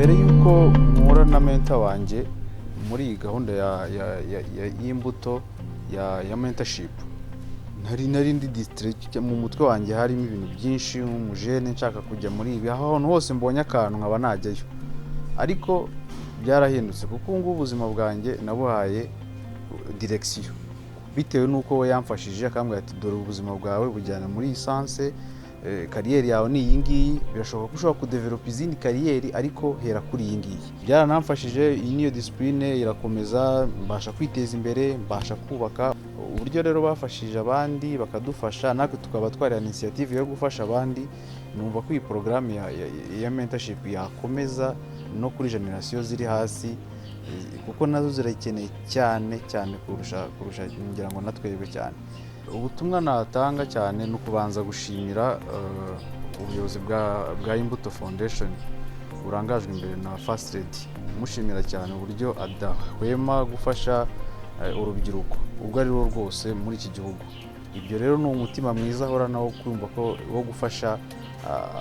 mbere y'uko mpura na mentor wanjye muri iyi gahunda y'imbuto ya mentorship, nari ndi district mu mutwe wanjye harimo ibintu byinshi nk'umujene nshaka kujya muri ibi, aho ahantu hose mbonye akantu nkaba najyayo, ariko byarahindutse kuko ubu ngubu ubuzima bwanjye nabuhaye direction bitewe n'uko we yamfashije akambwira ati dore ubuzima bwawe bujyana muri lisanse, kariyeri yawe ni iyi ngiyi, birashoboka ko ushobora kudevelopa izindi kariyeri ariko hera kuri iyi ngiyi. Byaranamfashije, iyi niyo disipurine irakomeza, mbasha kwiteza imbere, mbasha kubaka. Uburyo rero bafashije abandi bakadufasha, natwe tukaba twari initiative yo gufasha abandi. Numva ko iyi porogaramu ya mentorship yakomeza no kuri generasiyo ziri hasi, kuko nazo zirakeneye cyane kurusha ngira ngo natwebwe cyane. Ubutumwa natanga cyane ni ukubanza gushimira ubuyobozi bwa Imbuto Foundation burangajwe imbere na First Lady, mushimira cyane uburyo adahwema gufasha urubyiruko ubwo ari rwo rwose muri iki gihugu. Ibyo rero ni umutima mwiza ahorana wo kumva ko wo gufasha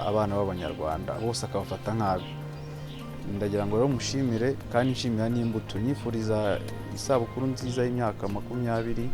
abana b'Abanyarwanda bose akabafata nk'abe. Ndagira ngo rero mushimire kandi nshimira n'Imbuto, nyifuriza isabukuru nziza y'imyaka 20.